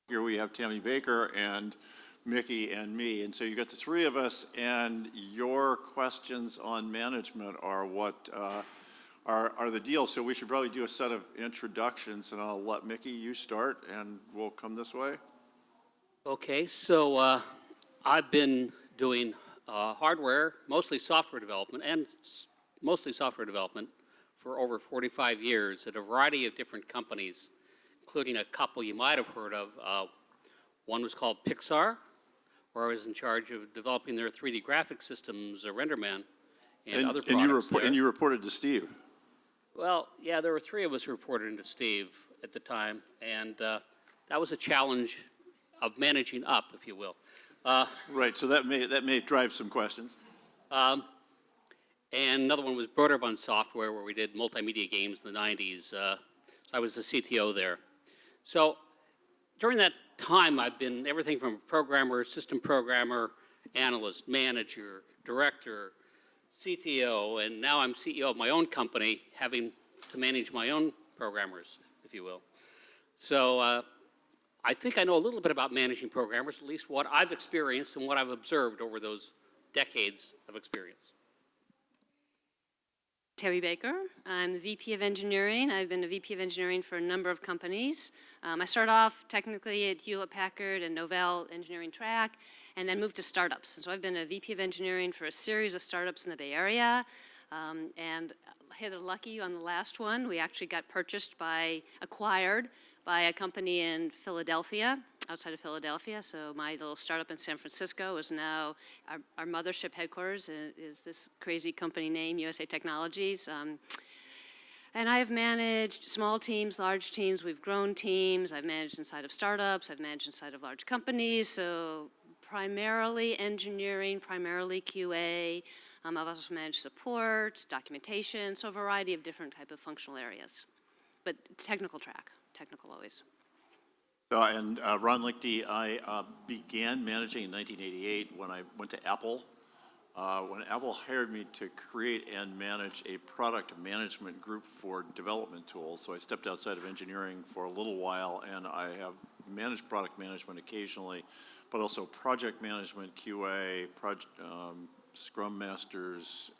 Here we have Tammy Baker and Mickey and me, and so you got the three of us, and your questions on management are what are the deal. So we should probably do a set of introductions, and I'll let Mickey, you start, and we'll come this way. Okay, so I've been doing hardware, mostly software development, for over 45 years at a variety of different companies, including a couple you might have heard of. One was called Pixar, where I was in charge of developing their 3D graphic systems, RenderMan, and other products. And you reported to Steve. Well, yeah, there were three of us who reported into Steve at the time, and that was a challenge of managing up, if you will. Right, so that may drive some questions. And another one was Broderbund Software, where we did multimedia games in the 90s. So I was the CTO there. So during that time, I've been everything from programmer, system programmer, analyst, manager, director, CTO, and now I'm CEO of my own company, having to manage my own programmers, if you will. So I think I know a little bit about managing programmers, at least what I've experienced and what I've observed over those decades of experience. Terry Baker. I'm the VP of Engineering. I've been a VP of Engineering for a number of companies. I started off technically at Hewlett-Packard and Novell Engineering Track, and then moved to startups. And so I've been a VP of Engineering for a series of startups in the Bay Area, and hit a lucky on the last one. We actually got acquired by a company in Philadelphia, outside of Philadelphia. So my little startup in San Francisco is now, our mothership headquarters is this crazy company name, USA Technologies. And I have managed small teams, large teams. We've grown teams. I've managed inside of startups. I've managed inside of large companies. So primarily engineering, primarily QA. I've also managed support, documentation, so a variety of different type of functional areas. But technical always. And Ron Lichty, I began managing in 1988 when I went to Apple. When Apple hired me to create and manage a product management group for development tools. So I stepped outside of engineering for a little while, and I have managed product management occasionally, but also project management, QA, Scrum Masters,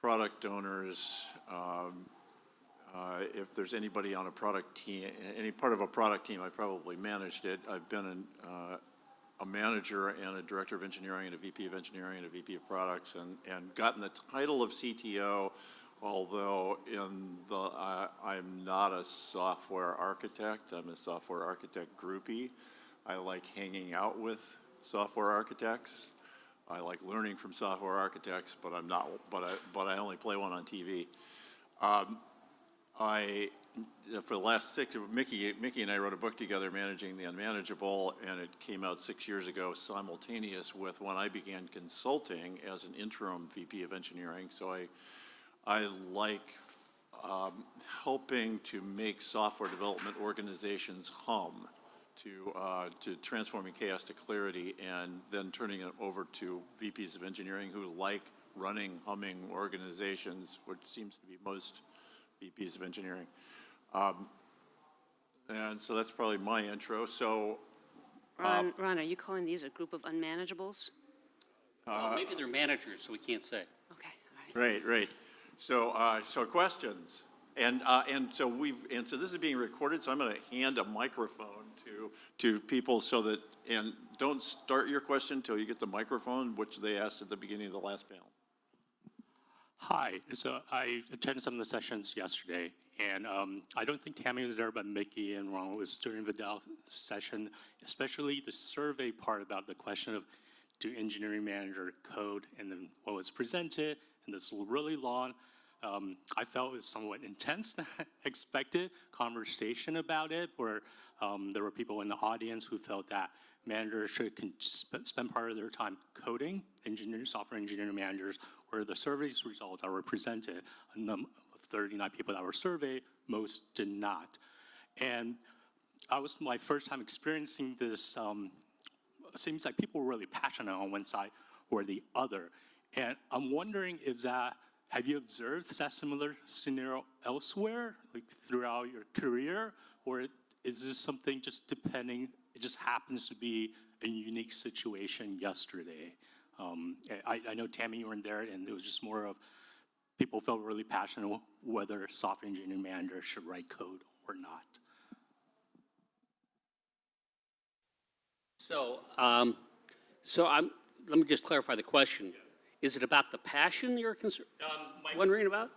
product owners. If there's anybody on a product team, any part of a product team, I probably managed it. I've been a manager and a director of engineering and a VP of engineering and a VP of products, and gotten the title of CTO, although I'm not a software architect. I'm a software architect groupie. I like hanging out with software architects. I like learning from software architects, but I'm not. But I only play one on TV. For the last Mickey and I wrote a book together, Managing the Unmanageable, and it came out 6 years ago, simultaneous with when I began consulting as an interim VP of engineering. So I like helping to make software development organizations hum, to transforming chaos to clarity, and then turning it over to VPs of engineering who like running, humming organizations, which seems to be most VPs of engineering. And so that's probably my intro. So, Ron, are you calling these a group of unmanageables? Well, maybe they're managers, so we can't say. Okay, all right. Right. So questions, and so this is being recorded. So I'm going to hand a microphone to people so that, and don't start your question until you get the microphone, which they asked at the beginning of the last panel. Hi, so I attended some of the sessions yesterday, and I don't think Tammy was there, but Mickey and Ron was during the session, especially the survey part about the question of do engineering manager code, and then what was presented, and this really long, I felt it was somewhat intense than I expected conversation about it, where there were people in the audience who felt that managers should spend part of their time coding, software engineering managers, where the survey's results that were presented, a number of 39 people that were surveyed, most did not. And that was my first time experiencing this. It seems like people were really passionate on one side or the other. And I'm wondering, is that have you observed that similar scenario elsewhere, like throughout your career, or is this something just depending? It just happens to be a unique situation yesterday. I know, Tammy, you weren't there, and it was just more of people felt really passionate whether software engineering managers should write code or not. So, let me just clarify the question. Is it about the passion you're wondering about?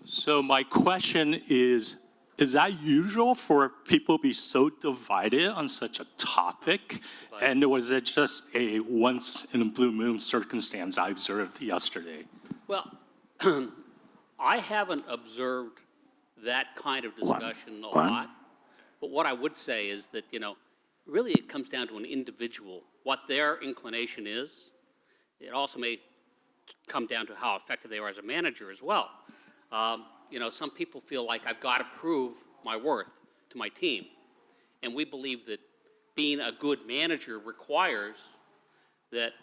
So my question is that usual for people to be so divided on such a topic? And was it just a once in a blue moon circumstance I observed yesterday? Well, I haven't observed that kind of discussion a lot. But what I would say is that, really it comes down to an individual, what their inclination is. It also may come down to how effective they are as a manager as well. Some people feel like I've got to prove my worth to my team. And we believe that being a good manager requires that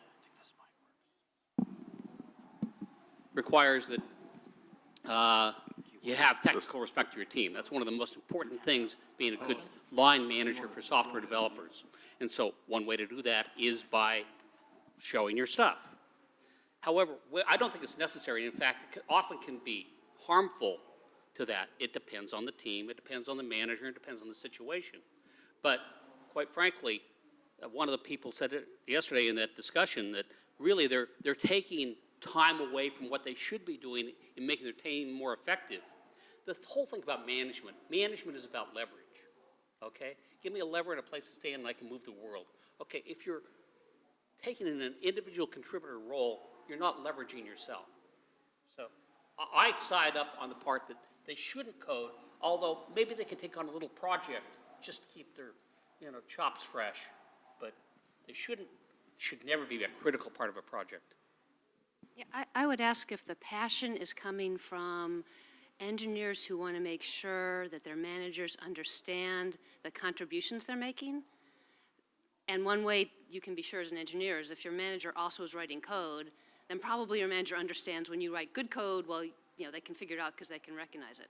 you have technical respect for your team. That's one of the most important things, being a good line manager for software developers. And so one way to do that is by showing your stuff. However, I don't think it's necessary. In fact, it often can be harmful to that. It depends on the team, it depends on the manager, it depends on the situation. But quite frankly, one of the people said it yesterday in that discussion that really they're taking time away from what they should be doing in making their team more effective. The whole thing about management is about leverage, okay? Give me a lever and a place to stand and I can move the world. Okay, if you're taking in an individual contributor role, you're not leveraging yourself. So I side up on the part that they shouldn't code, although maybe they can take on a little project just to keep their chops fresh, but they should never be a critical part of a project. Yeah, I would ask if the passion is coming from engineers who want to make sure that their managers understand the contributions they're making. And one way you can be sure as an engineer is if your manager also is writing code, then probably your manager understands when you write good code, well, they can figure it out because they can recognize it.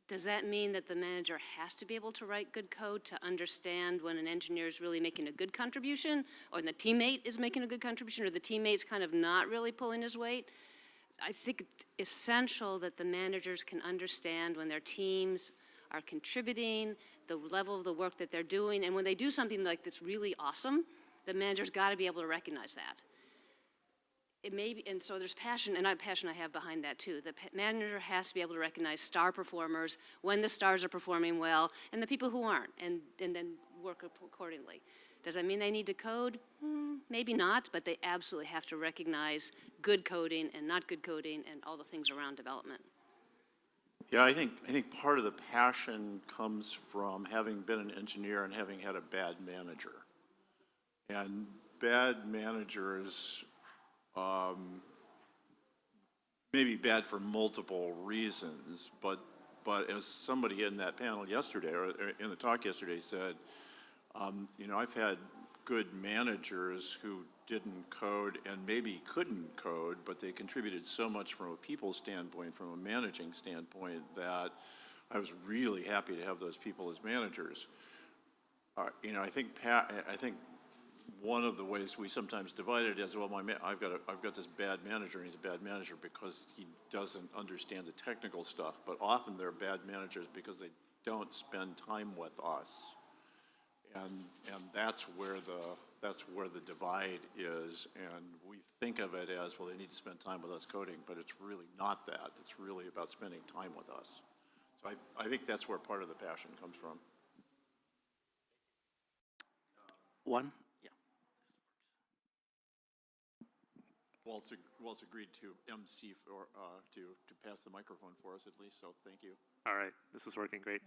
Does that mean that the manager has to be able to write good code to understand when an engineer is really making a good contribution, or the teammate is making a good contribution, or the teammate's kind of not really pulling his weight? I think it's essential that the managers can understand when their teams are contributing, the level of the work that they're doing, and when they do something like that's really awesome, the manager's got to be able to recognize that. It may be, and so there's passion, and passion I have behind that too. The manager has to be able to recognize star performers when the stars are performing well, and the people who aren't, and then work accordingly. Does that mean they need to code? Maybe not, but they absolutely have to recognize good coding and not good coding and all the things around development. Yeah, I think part of the passion comes from having been an engineer and having had a bad manager. And bad managers may be bad for multiple reasons, but as somebody in that panel yesterday, or in the talk yesterday said, I've had good managers who didn't code and maybe couldn't code, but they contributed so much from a people standpoint, from a managing standpoint, that I was really happy to have those people as managers. I think one of the ways we sometimes divide it is, well, I've got this bad manager, and he's a bad manager because he doesn't understand the technical stuff. But often they're bad managers because they don't spend time with us, and that's where the divide is. And we think of it as, well, they need to spend time with us coding, but it's really not that. It's really about spending time with us. So I think that's where part of the passion comes from. One. Walt's agreed to MC to pass the microphone for us at least, so thank you. All right, this is working great.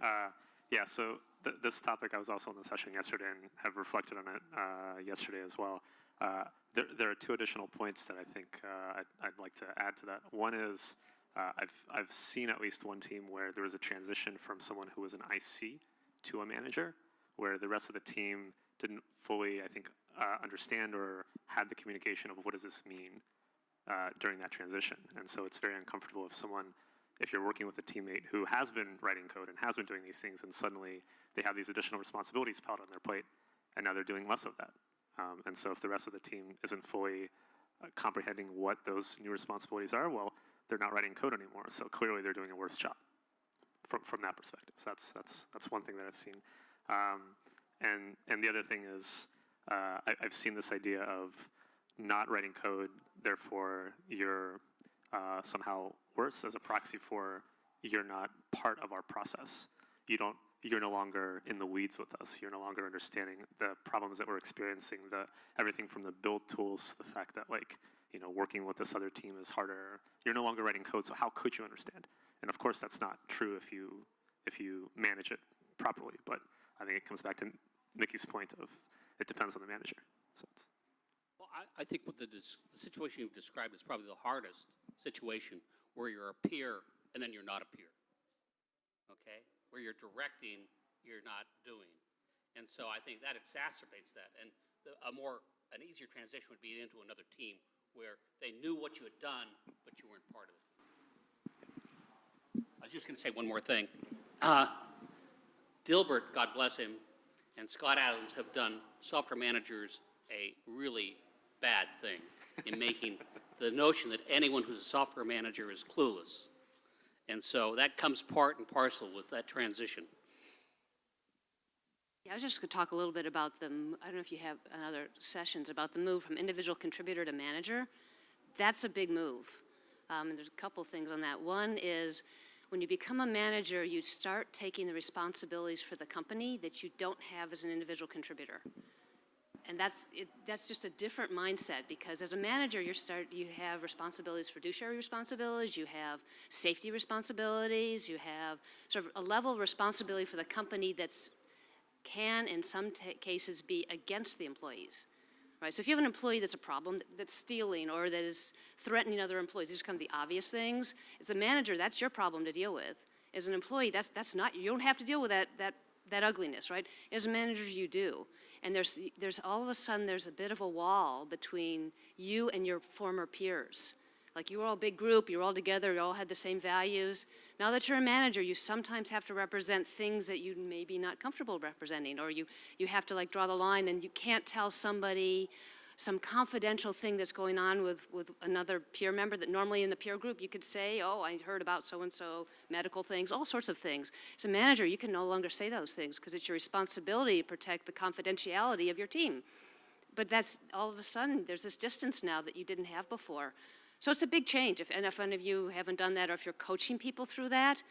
Yeah, so this topic, I was also in the session yesterday and have reflected on it yesterday as well. There are two additional points that I think I'd like to add to that. One is I've seen at least one team where there was a transition from someone who was an IC to a manager, where the rest of the team didn't fully, I think, understand or had the communication of what does this mean. during that transition. And so it's very uncomfortable if you're working with a teammate who has been writing code and has been doing these things, and suddenly they have these additional responsibilities piled on their plate, and now they're doing less of that. And so if the rest of the team isn't fully comprehending what those new responsibilities are, well, they're not writing code anymore. So clearly they're doing a worse job from that perspective. So that's one thing that I've seen. And the other thing is I've seen this idea of not writing code, therefore you're somehow worse as a proxy for you're not part of our process. You're no longer in the weeds with us. You're no longer understanding the problems that we're experiencing, everything from the build tools to the fact that working with this other team is harder. You're no longer writing code, so how could you understand? And of course that's not true if you manage it properly, but I think it comes back to Mickey's point of it depends on the manager. So Well, I think what the situation you've described is probably the hardest situation, where you're a peer and then you're not a peer, okay? Where you're directing, you're not doing. And so I think that exacerbates that. And an easier transition would be into another team where they knew what you had done, but you weren't part of it. I was just going to say one more thing. Dilbert, God bless him, and Scott Adams have done software managers a really bad thing in making the notion that anyone who's a software manager is clueless. And so that comes part and parcel with that transition. Yeah, I was just going to talk a little bit about I don't know if you have other sessions, about the move from individual contributor to manager. That's a big move. And there's a couple things on that. One is when you become a manager, you start taking the responsibilities for the company that you don't have as an individual contributor. And that's just a different mindset, because as a manager, you have responsibilities, fiduciary responsibilities, you have safety responsibilities, you have sort of a level of responsibility for the company can in some cases be against the employees. Right? So if you have an employee that's a problem, that's stealing or that is threatening other employees, these become the obvious things. As a manager, that's your problem to deal with. As an employee, that's not, you don't have to deal with that ugliness, right? As managers, you do. And there's all of a sudden, there's a bit of a wall between you and your former peers. Like, you were all a big group, you were all together, you all had the same values. Now that you're a manager, you sometimes have to represent things that you may be not comfortable representing, or you have to draw the line, and you can't tell somebody some confidential thing that's going on with another peer member that normally in the peer group you could say, oh, I heard about so-and-so medical things, all sorts of things. As a manager, you can no longer say those things because it's your responsibility to protect the confidentiality of your team. But that's, all of a sudden, there's this distance now that you didn't have before. So it's a big change. If any of you haven't done that, or if you're coaching people through that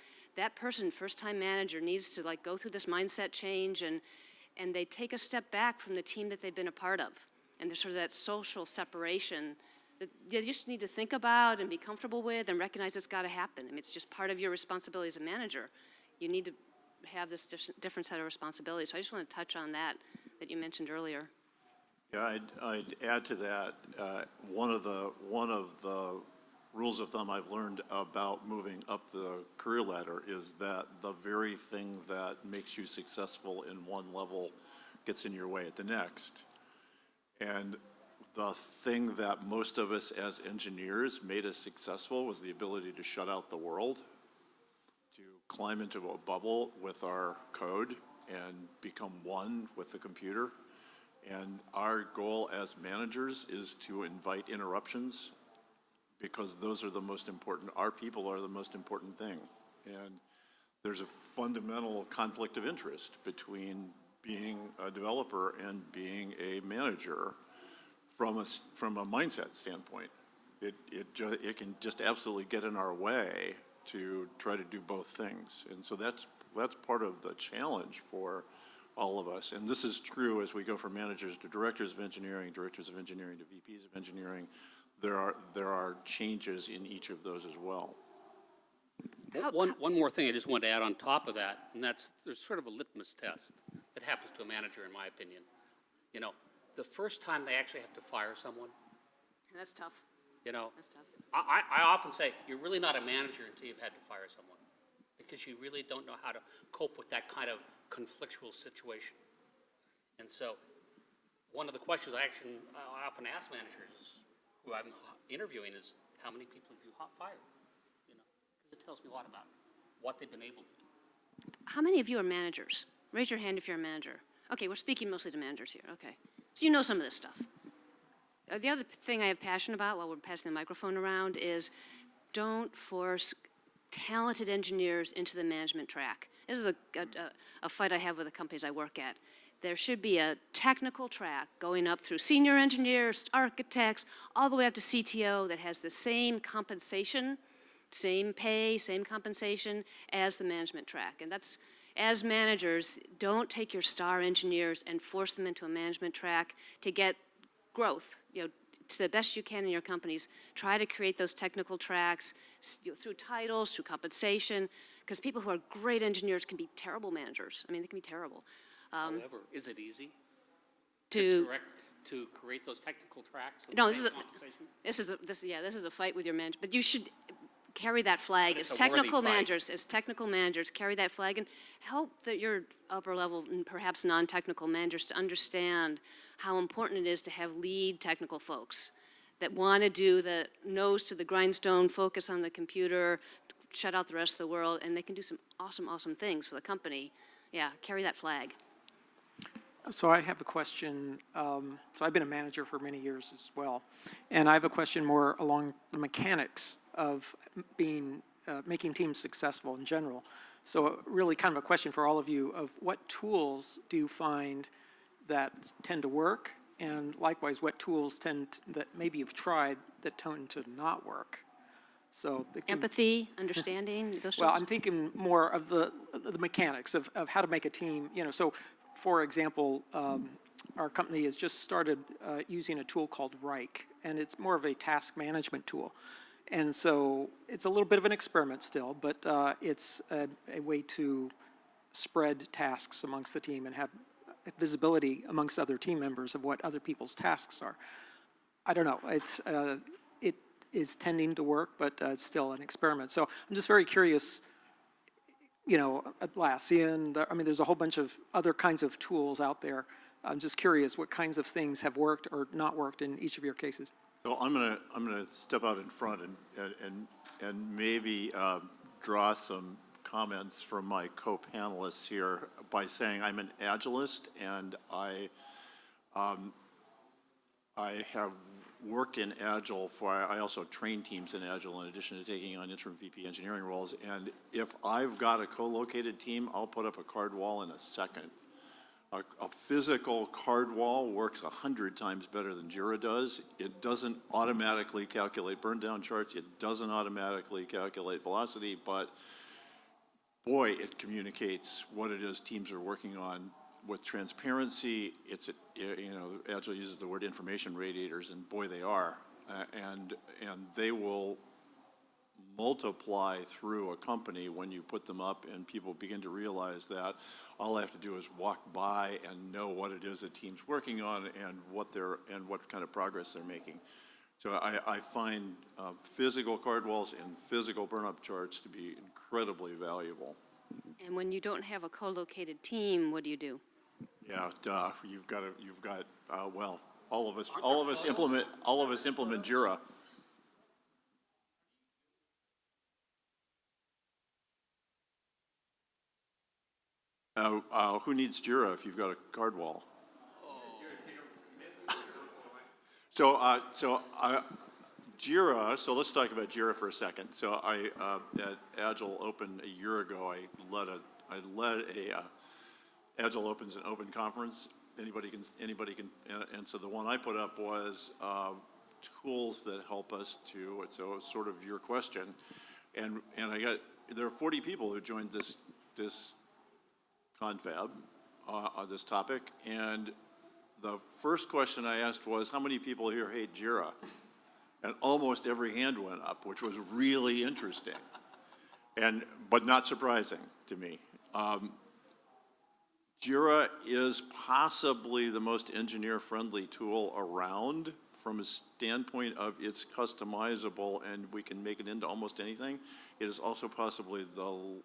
person, first-time manager, needs to go through this mindset change, and they take a step back from the team that they've been a part of. And there's sort of that social separation that you just need to think about and be comfortable with and recognize it's got to happen. I mean, it's just part of your responsibility as a manager. You need to have this different set of responsibilities. So I just want to touch on that you mentioned earlier. Yeah, I'd add to that. One of the rules of thumb I've learned about moving up the career ladder is that the very thing that makes you successful in one level gets in your way at the next. And the thing that most of us as engineers made us successful was the ability to shut out the world, to climb into a bubble with our code and become one with the computer. And our goal as managers is to invite interruptions, because those are the most important. Our people are the most important thing. And there's a fundamental conflict of interest between being a developer and being a manager from a mindset standpoint. It can just absolutely get in our way to try to do both things. And so that's part of the challenge for all of us. And this is true as we go from managers to directors of engineering to VPs of engineering. There are changes in each of those as well. One more thing I just wanted to add on top of that, and there's sort of a litmus test that happens to a manager, in my opinion. The first time they actually have to fire someone. That's tough. That's tough. I often say, you're really not a manager until you've had to fire someone, because you really don't know how to cope with that kind of conflictual situation. And so one of the questions I often ask managers is, who I'm interviewing is how many people have you fired? You know, because it tells me a lot about what they've been able to do. How many of you are managers? Raise your hand if you're a manager. Okay, we're speaking mostly to managers here. Okay. So you know some of this stuff. The other thing I have passion about while we're passing the microphone around is don't force talented engineers into the management track. This is a fight I have with the companies I work at. There should be a technical track going up through senior engineers, architects, all the way up to CTO that has the same compensation, same pay, same compensation as the management track. And that's, as managers, don't take your star engineers and force them into a management track to get growth. You know, to the best you can in your companies, try to create those technical tracks through titles, through compensation, because people who are great engineers can be terrible managers. I mean, they can be terrible. However, is it easy To create those technical tracks? no, this is a fight with your manager, but you should carry that flag But as it's a worthy technical fight. managers. As technical managers, carry that flag and help your upper level and perhaps non-technical managers to understand how important it is to have lead technical folks that want to do the nose to the grindstone, focus on the computer, shut out the rest of the world, and they can do some awesome things for the company. Yeah, carry that flag. So I have a question. So I've been a manager for many years as well, and I have a question more along the mechanics of making teams successful in general. So really kind of a question for all of you of what tools do you find that tend to work, and likewise what tools that maybe you've tried that tend to not work? So Empathy, understanding, those well, tools? I'm thinking more of the mechanics of how to make a team, you know. So for example, our company has just started using a tool called Rike, and it's more of a task management tool. And so it's a little bit of an experiment still, but it's a way to spread tasks amongst the team and have visibility amongst other team members of what other people's tasks are. I don't know, it is tending to work, but it's still an experiment. So I'm just very curious, you know, Atlassian, I mean, there's a whole bunch of other kinds of tools out there. I'm just curious what kinds of things have worked or not worked in each of your cases. So I'm gonna step out in front and maybe draw some comments from my co-panelists here by saying I'm an Agilist, and I have worked in Agile I also train teams in Agile in addition to taking on interim VP engineering roles. And if I've got a co-located team, I'll put up a card wall in a second. A physical card wall works 100 times better than Jira does. It doesn't automatically calculate burn down charts. It doesn't automatically calculate velocity, but boy, it communicates what it is teams are working on with transparency. Agile uses the word information radiators, and boy, they are. And they will multiply through a company when you put them up and people begin to realize that all I have to do is walk by and know what it is a team's working on and what kind of progress they're making. So I find physical card walls and physical burn-up charts to be incredibly valuable. And when you don't have a co-located team, what do you do? Yeah, you've got well, all of us implement Jira. Who needs Jira if you've got a card wall? Jira. So let's talk about Jira for a second. So at Agile Open a year ago, I led a Agile Opens an open conference. Anybody can, and so the one I put up was tools that help us to. So it's sort of your question, and there are 40 people who joined this confab, this topic, and the first question I asked was, how many people here hate Jira? And almost every hand went up, which was really interesting, but not surprising to me. Jira is possibly the most engineer-friendly tool around from a standpoint of it's customizable and we can make it into almost anything. It is also possibly the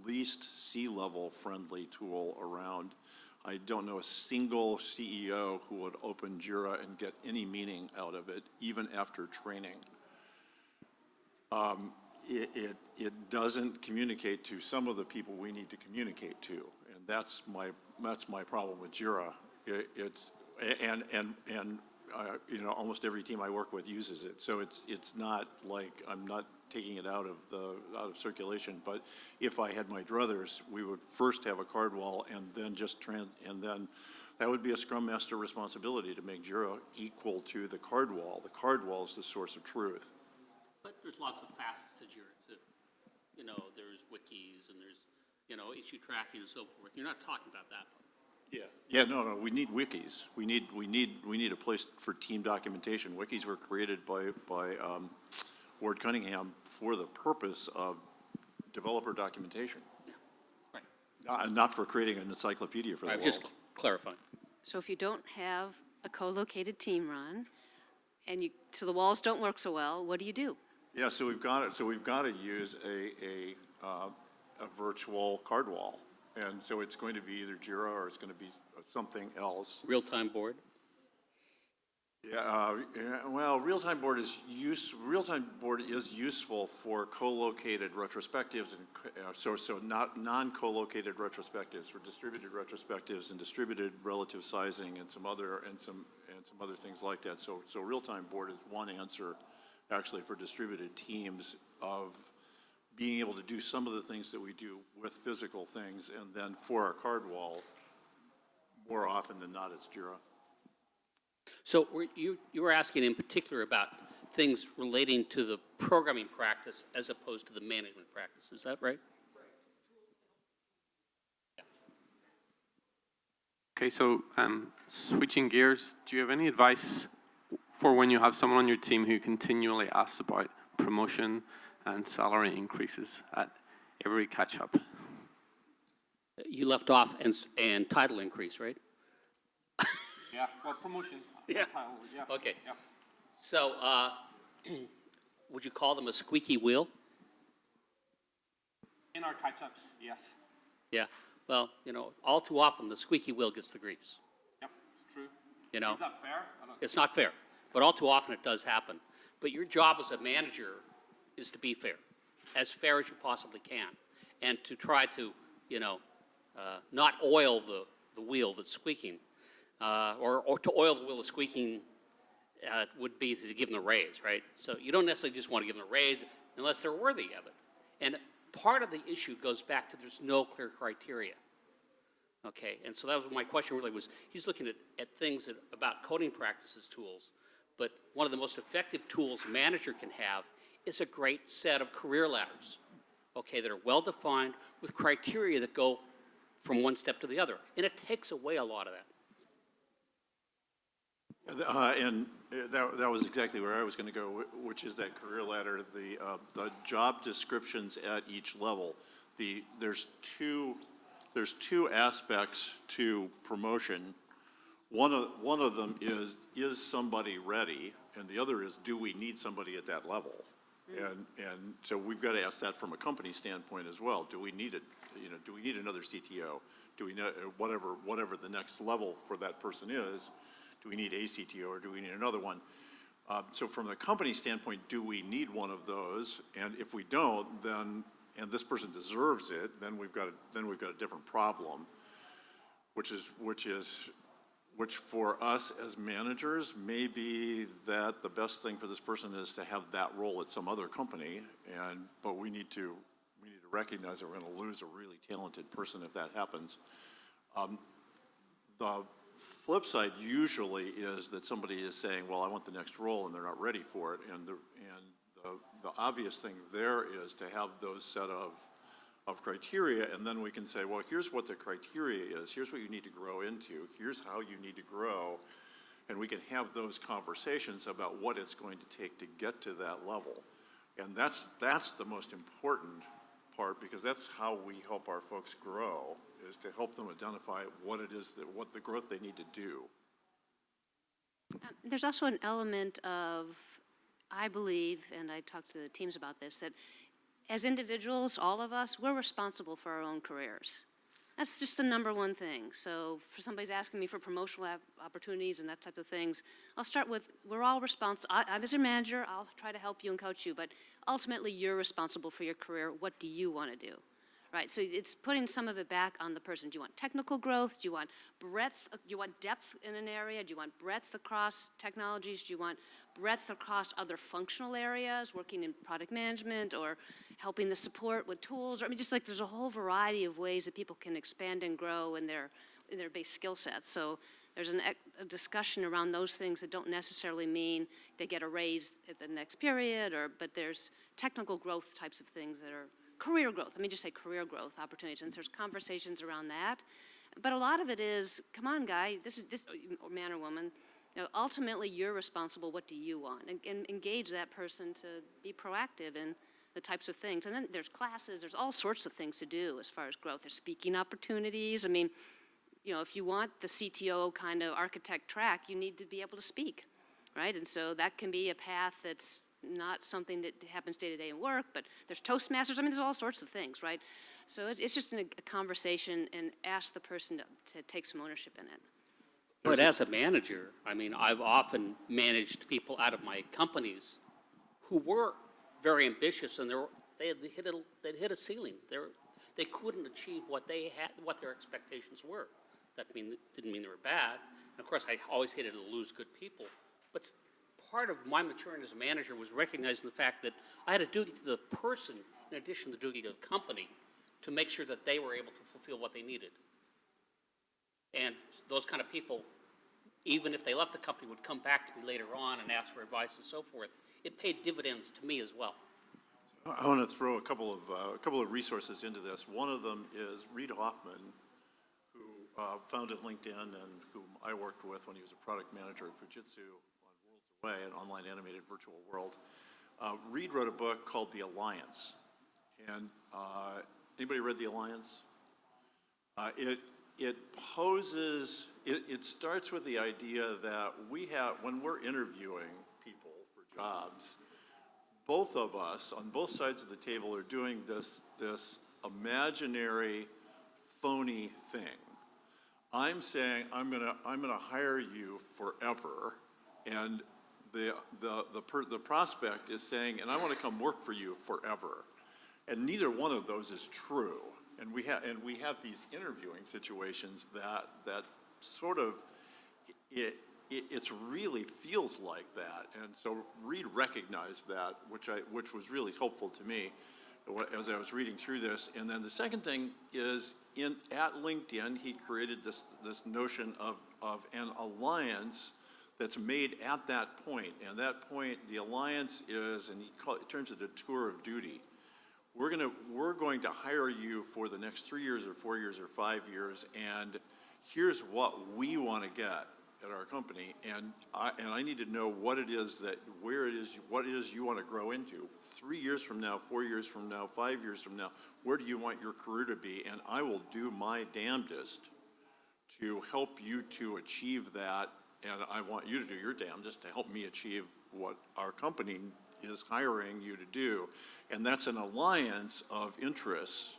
least C-level friendly tool around. I don't know a single CEO who would open Jira and get any meaning out of it, even after training. It doesn't communicate to some of the people we need to communicate to, and that's my problem with Jira. You know, almost every team I work with uses it, so it's not like I'm not taking it out of circulation. But if I had my druthers, we would first have a card wall, and then and then that would be a Scrum Master responsibility to make Jira equal to the card wall. The card wall is the source of truth. But there's lots of facets to Jira too. You know, there's wikis and there's, you know, issue tracking and so forth. You're not talking about that. Yeah, no, we need wikis. We need a place for team documentation. Wikis were created by Ward Cunningham for the purpose of developer documentation. Yeah. Right. Not for creating an encyclopedia for the I'm world. just clarifying. So if you don't have a co-located team, Ron, and so the walls don't work so well, what do you do? Yeah, so we've got to use a virtual card wall. And so it's going to be either Jira or it's going to be something else. Real-time board? Yeah, well, real-time board is useful for co-located retrospectives and so not non-co-located retrospectives, for distributed retrospectives and distributed relative sizing and some other things like that. So real-time board is one answer actually for distributed teams of being able to do some of the things that we do with physical things, and then for our card wall, more often than not, it's Jira. So you were asking in particular about things relating to the programming practice as opposed to the management practice. Is that right? Okay, so switching gears, do you have any advice for when you have someone on your team who continually asks about promotion and salary increases at every catch-up? You left off and title increase, right? Yeah, well, promotion. Yeah. Title, yeah. Okay. Yeah. So would you call them a squeaky wheel? In our catch-ups, yes. Yeah. Well, you know, all too often the squeaky wheel gets the grease. Yep, it's true. You know? Is that fair? It's not fair, but all too often it does happen. But your job as a manager is to be fair as you possibly can, and to try to, you know, not oil the wheel that's squeaking, or to oil the wheel that's squeaking would be to give them a raise, right? So you don't necessarily just want to give them a raise unless they're worthy of it. And part of the issue goes back to there's no clear criteria. Okay, and so that was my question really was, he's looking at things about coding practices tools, but one of the most effective tools a manager can have is a great set of career ladders, okay, that are well-defined with criteria that go from one step to the other. And it takes away a lot of that. And that was exactly where I was going to go, which is that career ladder, the job descriptions at each level. There's two aspects to promotion. One of them is somebody ready, and the other is, do we need somebody at that level? And so we've got to ask that from a company standpoint as well. Do we need do we need another CTO? Do we know whatever the next level for that person is? Do we need a CTO or do we need another one? So from the company standpoint, do we need one of those? And if we don't, then and this person deserves it, then we've got a different problem, which for us as managers may be that the best thing for this person is to have that role at some other company, but we need to recognize that we're going to lose a really talented person if that happens. The flip side usually is that somebody is saying, well, I want the next role, and they're not ready for it, and the obvious thing there is to have those set of criteria, and then we can say, well, here's what the criteria is, here's what you need to grow into, here's how you need to grow, and we can have those conversations about what it's going to take to get to that level. And that's the most important part, because that's how we help our folks grow, is to help them identify what it is what the growth they need to do. There's also an element of, I believe, and I talked to the teams about this, that as individuals, all of us, we're responsible for our own careers. That's just the number one thing. So for somebody's asking me for promotional opportunities and that type of things, I'll start with, we're all responsible. I'm as a manager, I'll try to help you and coach you, but ultimately you're responsible for your career. What do you want to do? Right, so it's putting some of it back on the person. Do you want technical growth? Do you want breadth? Do you want depth in an area? Do you want breadth across technologies? Do you want breadth across other functional areas, working in product management or helping the support with tools? I mean, just like there's a whole variety of ways that people can expand and grow in their base skill sets. So there's a discussion around those things that don't necessarily mean they get a raise at the next period, but there's technical growth types of things that are career growth. Let me just say career growth opportunities, and there's conversations around that. But a lot of it is, come on, guy, this or man or woman, ultimately you're responsible. What do you want? And engage that person to be proactive in the types of things. And then there's classes, there's all sorts of things to do as far as growth. There's speaking opportunities. I mean, if you want the CTO kind of architect track, you need to be able to speak, right? And so that can be a path that's not something that happens day to day in work, but there's Toastmasters. I mean, there's all sorts of things, right? So it's just a conversation, and ask the person to take some ownership in it. But as a manager, I mean, I've often managed people out of my companies who were very ambitious, and they'd hit a ceiling. They couldn't achieve what their expectations were. That didn't mean they were bad. And of course, I always hated to lose good people, but part of my maturing as a manager was recognizing the fact that I had a duty to the person in addition to the duty to the company to make sure that they were able to fulfill what they needed. And those kind of people, even if they left the company, would come back to me later on and ask for advice and so forth. It paid dividends to me as well. I want to throw a couple of resources into this. One of them is Reid Hoffman, who founded LinkedIn and whom I worked with when he was a product manager at Fujitsu on Worlds Away, an online animated virtual world. Reid wrote a book called The Alliance. And anybody read The Alliance? It starts with the idea that when we're interviewing people for jobs, both of us on both sides of the table are doing this imaginary, phony thing. I'm saying I'm gonna hire you forever, and the prospect is saying, and I want to come work for you forever, and neither one of those is true. And we have these interviewing situations that sort of it really feels like that. And so Reid recognized that, which was really helpful to me as I was reading through this. And then the second thing is at LinkedIn, he created this notion of an alliance that's made at that point. And that point, the alliance is, and he terms it a tour of duty. We're going to hire you for the next 3 years or 4 years or 5 years, and here's what we want to get at our company, and I need to know what it is what it is you want to grow into. 3 years from now, 4 years from now, 5 years from now, where do you want your career to be? And I will do my damnedest to help you to achieve that, and I want you to do your damnedest to help me achieve what our company is hiring you to do. And that's an alliance of interests.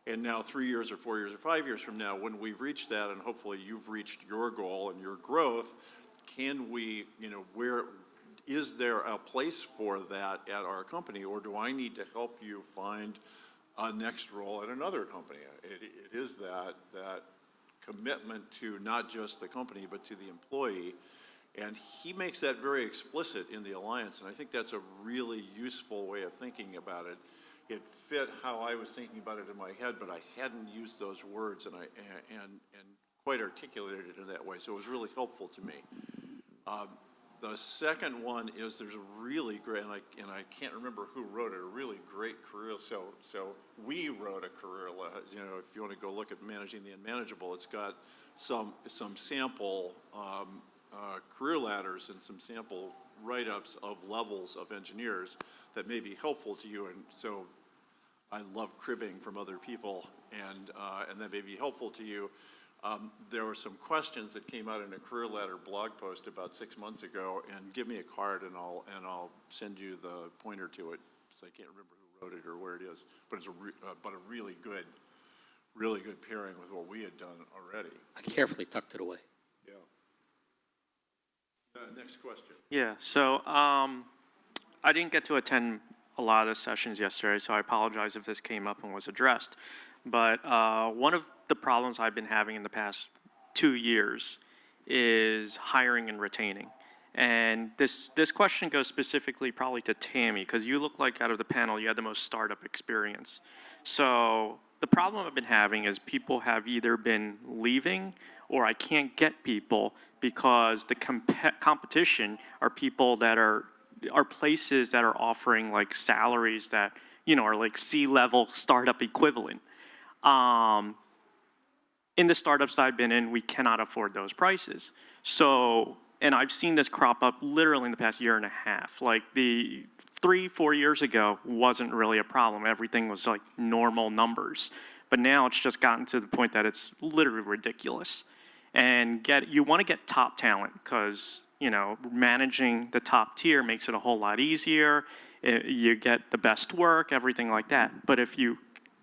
And now 3 years or 4 years or 5 years from now, when we've reached that, and hopefully you've reached your goal and your growth, can we, is there a place for that at our company, or do I need to help you find a next role at another company? It is that commitment to not just the company, but to the employee. And he makes that very explicit in the alliance, and I think that's a really useful way of thinking about it. It fit how I was thinking about it in my head, but I hadn't used those words and quite articulated it in that way. So it was really helpful to me. The second one is there's a really great, and I can't remember who wrote it, a really great career. So we wrote a career. If you want to go look at Managing the Unmanageable, it's got some sample career ladders and some sample write-ups of levels of engineers that may be helpful to you. And so I love cribbing from other people, and that may be helpful to you. There were some questions that came out in a career ladder blog post about 6 months ago, and give me a card and I'll send you the pointer to it, because I can't remember who wrote it or where it is, but it's a really good really good pairing with what we had done already. I carefully tucked it away. Yeah. Next question. Yeah, so I didn't get to attend a lot of the sessions yesterday, so I apologize if this came up and was addressed. But one of the problems I've been having in the past 2 years is hiring and retaining. And this question goes specifically probably to Tammy, because you look like out of the panel, you had the most startup experience. So the problem I've been having is people have either been leaving or I can't get people because the competition are people that are places that are offering like salaries that, you know, are like C-level startup equivalent. In the startups that I've been in, we cannot afford those prices. So, and I've seen this crop up literally in the past year and a half. Like the 3-4 years ago wasn't really a problem. Everything was like normal numbers. But now it's just gotten to the point that it's literally ridiculous. And you want to get top talent because, you know, managing the top tier makes it a whole lot easier. You get the best work, everything like that. But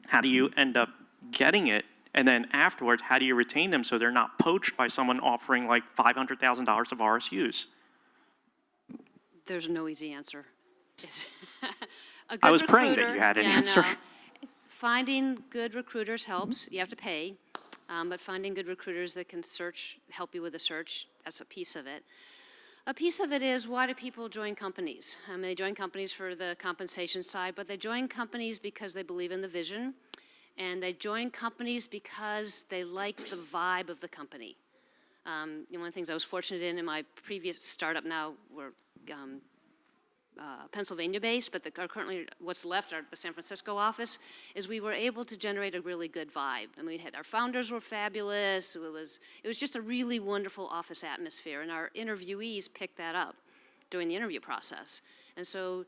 how do you end up getting it? And then afterwards, how do you retain them so they're not poached by someone offering like $500,000 of RSUs? There's no easy answer. I was praying that you had an answer. No. Finding good recruiters helps. You have to pay. But finding good recruiters that can help you with the search, that's a piece of it. A piece of it is, why do people join companies? They join companies for the compensation side, but they join companies because they believe in the vision, and they join companies because they like the vibe of the company. One of the things I was fortunate in my previous startup, now we're Pennsylvania-based, but currently what's left, the San Francisco office, is we were able to generate a really good vibe. And our founders were fabulous. It was just a really wonderful office atmosphere, and our interviewees picked that up during the interview process. And so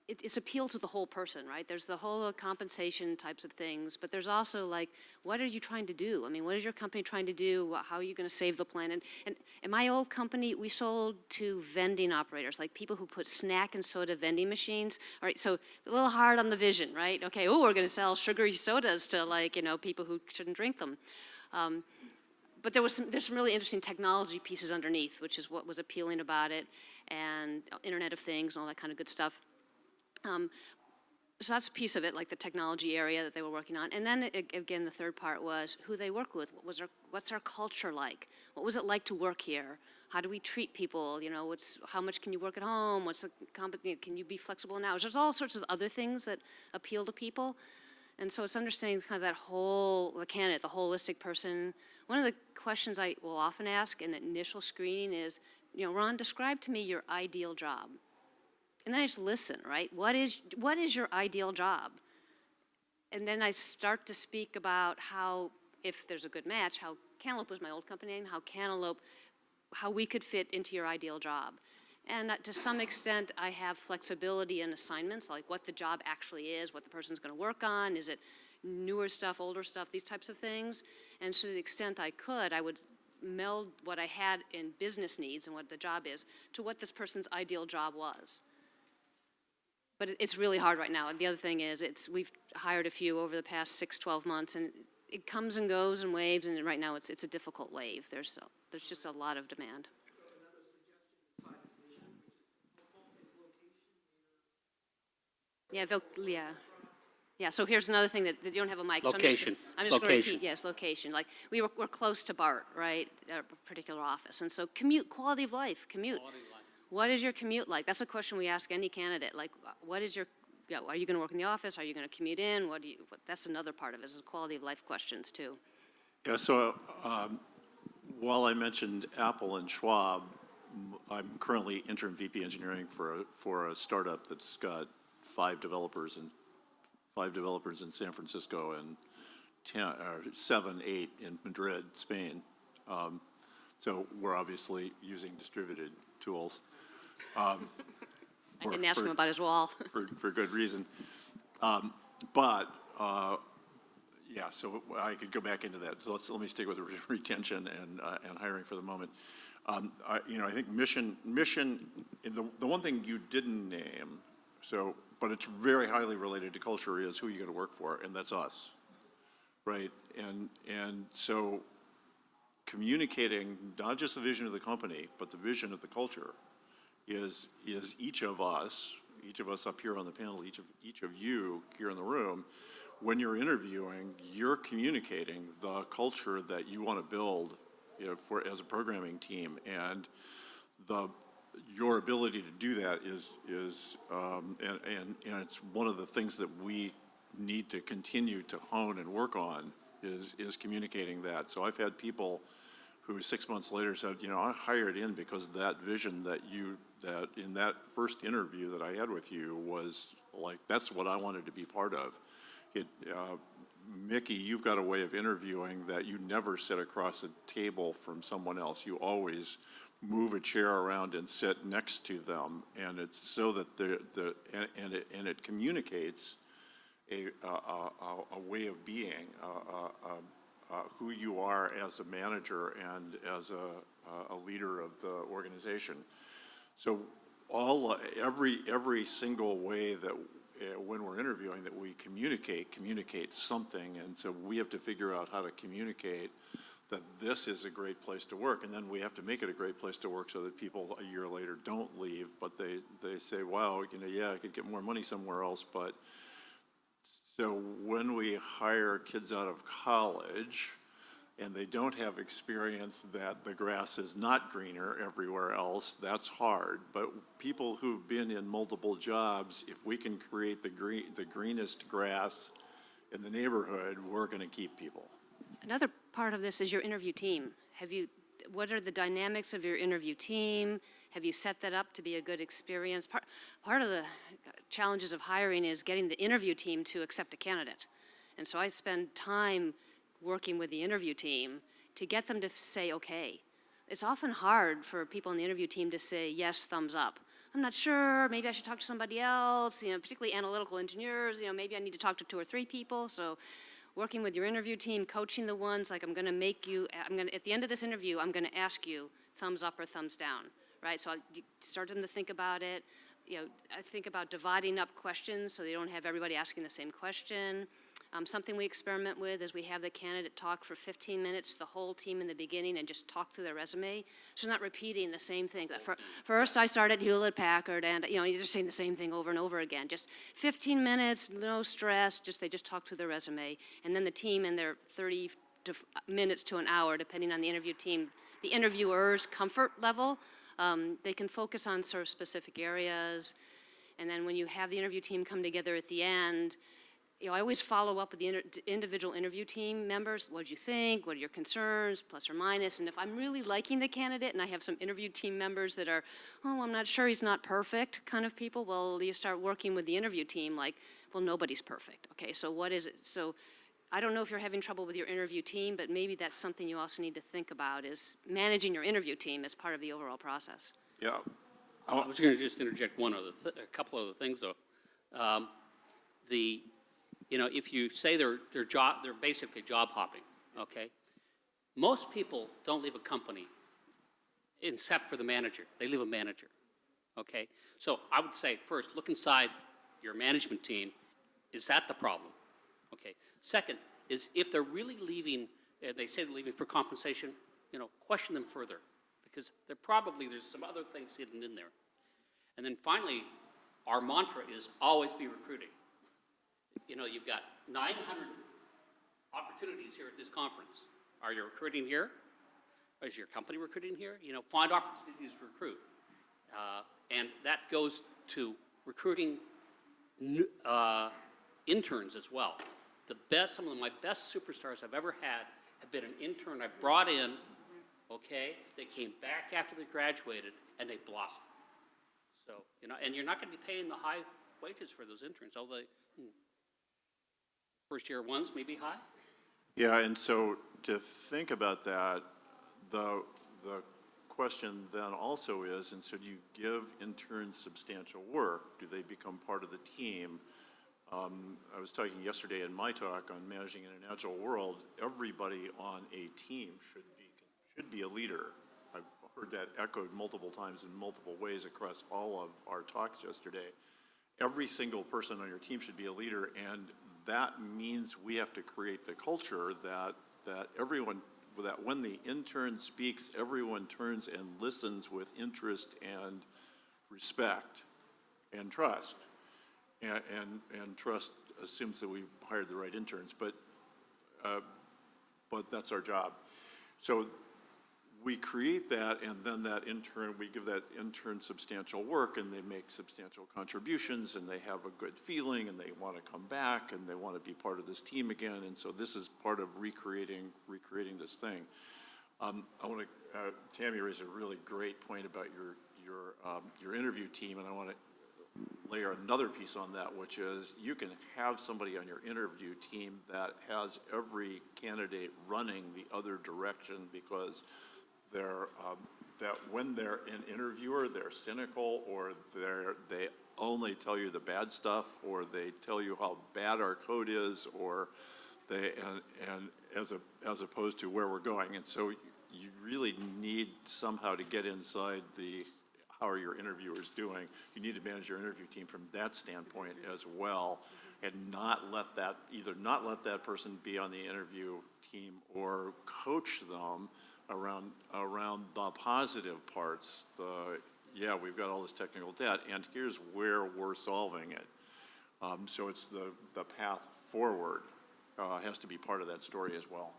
it's appeal to the whole person, right? There's the whole compensation types of things, but there's also like, what are you trying to do? I mean, what is your company trying to do? How are you going to save the planet? And in my old company, we sold to vending operators, like people who put snack and soda vending machines. All right, so a little hard on the vision, right? Okay, we're going to sell sugary sodas to people who shouldn't drink them. But there's some really interesting technology pieces underneath, which is what was appealing about it, and Internet of Things and all that kind of good stuff. So that's a piece of it, like the technology area that they were working on. And then, again, the third part was who they work with. What's our culture like? What was it like to work here? How do we treat people? How much can you work at home? Can you be flexible in hours? There's all sorts of other things that appeal to people. And so it's understanding kind of the candidate, the holistic person. One of the questions I will often ask in initial screening is, Ron, describe to me your ideal job. And then I just listen, right? What is your ideal job? And then I start to speak about how, if there's a good match, how Cantaloupe was my old company name, how we could fit into your ideal job. And to some extent, I have flexibility in assignments, like what the job actually is, what the person's going to work on. Is it newer stuff, older stuff, these types of things? And to the extent I could, I would meld what I had in business needs and what the job is to what this person's ideal job was. But it's really hard right now. And the other thing is, we've hired a few over the past 6-12 months, and it comes and goes in waves, and right now it's a difficult wave. There's just a lot of demand. Yeah, so here's another thing that you don't have a mic. Location. So I'm just going to repeat, yes, location. Like, we're close to BART, right, a particular office. And so quality of life. What is your commute like? That's a question we ask any candidate. Like, are you going to work in the office? Are you going to commute in? That's another part of it, is quality of life questions too. Yeah, so while I mentioned Apple and Schwab, I'm currently interim VP engineering for a startup that's got 5 developers in San Francisco and 7, 8 in Madrid, Spain. So we're obviously using distributed tools. I didn't ask him about his wall. for good reason. Yeah, so I could go back into that. So let me stick with retention and hiring for the moment. I think mission. The one thing you didn't name, but it's very highly related to culture, is who you're going to work for, and that's us. right? And so communicating not just the vision of the company, but the vision of the culture is each of us up here on the panel, each of you here in the room, when you're interviewing, you're communicating the culture that you want to build, you know, as a programming team, and your ability to do that is it's one of the things that we need to continue to hone and work on is communicating that. So I've had people who 6 months later said, you know, I hired in because of that vision that in that first interview that I had with you was like, that's what I wanted to be part of. Mickey, you've got a way of interviewing that you never sit across a table from someone else. You always move a chair around and sit next to them, and it's so that it communicates a way of being, who you are as a manager and as a leader of the organization. So every single way that when we're interviewing that we communicate something, and so we have to figure out how to communicate that this is a great place to work, and then we have to make it a great place to work so that people a year later don't leave, but they say, wow, you know, yeah, I could get more money somewhere else. But so when we hire kids out of college and they don't have experience that the grass is not greener everywhere else, that's hard. But people who've been in multiple jobs, if we can create the greenest grass in the neighborhood, we're going to keep people. Another part of this is your interview team. What are the dynamics of your interview team? Have you set that up to be a good experience? Part of the challenges of hiring is getting the interview team to accept a candidate. And so I spend time working with the interview team to get them to say, okay. It's often hard for people in the interview team to say, yes, thumbs up. I'm not sure, maybe I should talk to somebody else, you know, particularly analytical engineers, you know, maybe I need to talk to 2 or 3 people. So working with your interview team, coaching the ones, like at the end of this interview, I'm gonna ask you thumbs up or thumbs down, right? So I start them to think about it. You know, I think about dividing up questions so they don't have everybody asking the same question. Something we experiment with is we have the candidate talk for 15 minutes, the whole team in the beginning, and just talk through their resume. So not repeating the same thing. First, I started Hewlett Packard, and you know, you're just saying the same thing over and over again. Just 15 minutes, no stress. They just talk through their resume, and then the team in their 30 minutes to an hour, depending on the interview team, the interviewer's comfort level, they can focus on sort of specific areas. And then when you have the interview team come together at the end, you know, I always follow up with the individual interview team members. What did you think? What are your concerns, plus or minus? And if I'm really liking the candidate and I have some interview team members that are, oh, I'm not sure, he's not perfect kind of people, well, you start working with the interview team like, well, nobody's perfect. Okay, so what is it? So I don't know if you're having trouble with your interview team, but maybe that's something you also need to think about is managing your interview team as part of the overall process. Yeah. I was going to just interject a couple other things, though. You know, if you say they're basically job hopping, okay? Most people don't leave a company except for the manager. They leave a manager, okay? So I would say, first, look inside your management team. Is that the problem? Okay. Second is if they're really leaving, they say they're leaving for compensation, you know, question them further because there's some other things hidden in there. And then finally, our mantra is always be recruiting. You know, you've got 900 opportunities here at this conference. Are you recruiting here? Is your company recruiting here? You know, find opportunities to recruit. And that goes to recruiting interns as well. Some of my best superstars I've ever had have been an intern I brought in, okay? They came back after they graduated and they blossomed. So, you know, and you're not going to be paying the high wages for those interns, although first year ones may be high. Yeah, and so to think about that, the question then also is, and so do you give interns substantial work? Do they become part of the team? I was talking yesterday in my talk on managing in an agile world. Everybody on a team should be a leader. I've heard that echoed multiple times in multiple ways across all of our talks yesterday. Every single person on your team should be a leader, and that means we have to create the culture that everyone, that when the intern speaks, everyone turns and listens with interest and respect and trust. And trust assumes that we hired the right interns, but that's our job. So we create that, and then that intern, we give that intern substantial work, and they make substantial contributions, and they have a good feeling, and they want to come back, and they want to be part of this team again. And so this is part of recreating this thing. I want to, Tammy raised a really great point about your interview team, and I want to layer another piece on that, which is you can have somebody on your interview team that has every candidate running the other direction, because they're that when they're an interviewer, they're cynical, or they only tell you the bad stuff, or they tell you how bad our code is, or they and as opposed to where we're going. And so you really need somehow to get inside how are your interviewers doing. You need to manage your interview team from that standpoint as well, and not let that person be on the interview team, or coach them around the positive parts. Yeah, we've got all this technical debt, and here's where we're solving it. So it's the path forward has to be part of that story as well.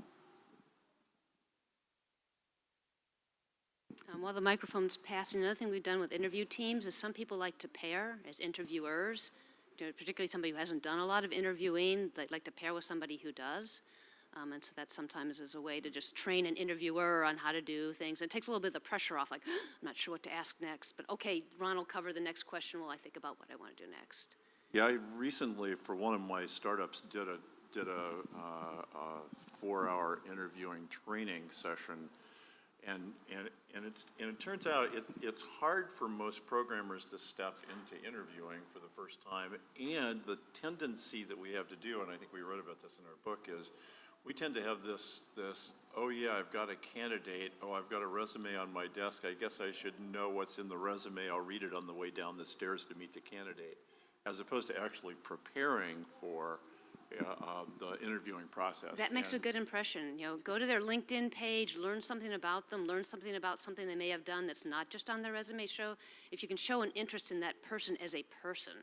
While the microphone's passing, another thing we've done with interview teams is some people like to pair as interviewers, particularly somebody who hasn't done a lot of interviewing. They'd like to pair with somebody who does. And so that sometimes is a way to just train an interviewer on how to do things. It takes a little bit of the pressure off, like, I'm not sure what to ask next, but okay, Ron will cover the next question while I think about what I want to do next. Yeah, I recently, for one of my startups, did a 4-hour interviewing training session. And it turns out it's hard for most programmers to step into interviewing for the first time. And the tendency that we have to do, and I think we wrote about this in our book, is we tend to have this, oh yeah, I've got a candidate, oh, I've got a resume on my desk, I guess I should know what's in the resume, I'll read it on the way down the stairs to meet the candidate, as opposed to actually preparing for the interviewing process. That makes a good impression. Go to their LinkedIn page, learn something about them, learn something about something they may have done that's not just on their resume. If you can show an interest in that person as a person,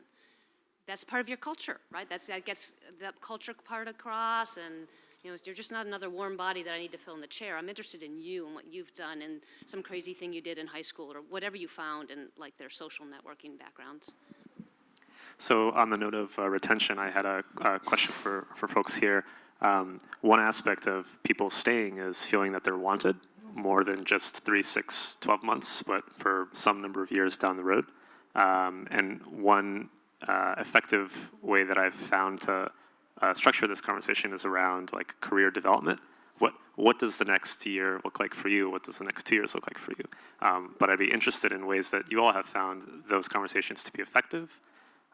that's part of your culture, right? That gets that culture part across, and you're just not another warm body that I need to fill in the chair. I'm interested in you and what you've done and some crazy thing you did in high school or whatever you found in like their social networking backgrounds. So on the note of retention, I had a question for folks here. One aspect of people staying is feeling that they're wanted more than just 3, 6, 12 months, but for some number of years down the road. And one effective way that I've found to structure this conversation is around like career development. What does the next year look like for you? What does the next 2 years look like for you? But I'd be interested in ways that you all have found those conversations to be effective,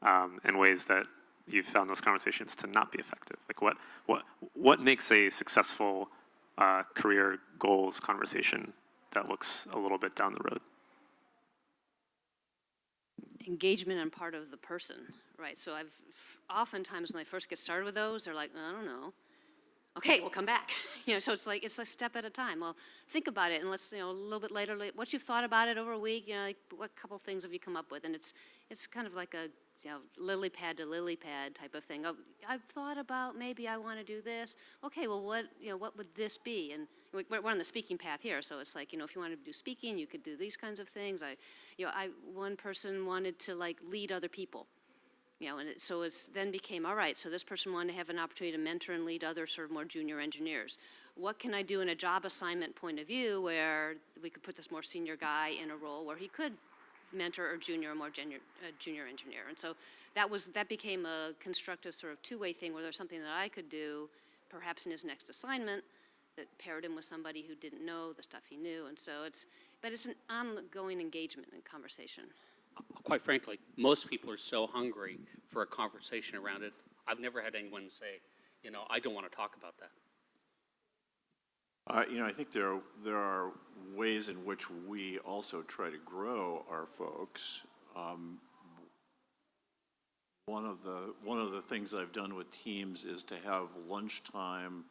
and ways that you've found those conversations to not be effective. Like what makes a successful career goals conversation that looks a little bit down the road? Engagement on part of the person, right? So oftentimes when I first get started with those, they're like, I don't know. Okay, we'll come back. So it's a step at a time. Well, think about it, and let's a little bit later, what you've thought about it over a week. Like what couple things have you come up with? And it's kind of like a lily pad to lily pad type of thing. I've thought about maybe I want to do this. Okay, well, what would this be? And we're on the speaking path here, so it's like, if you wanted to do speaking, you could do these kinds of things. One person wanted to like lead other people, and so it's then became, all right, so this person wanted to have an opportunity to mentor and lead other sort of more junior engineers. What can I do in a job assignment point of view where we could put this more senior guy in a role where he could mentor or junior engineer. And so that became a constructive sort of two-way thing where there's something that I could do perhaps in his next assignment that paired him with somebody who didn't know the stuff he knew. And so it's an ongoing engagement and conversation. Quite frankly, most people are so hungry for a conversation around it. I've never had anyone say, I don't want to talk about that. I think there are ways in which we also try to grow our folks. One of the things I've done with teams is to have lunchtime,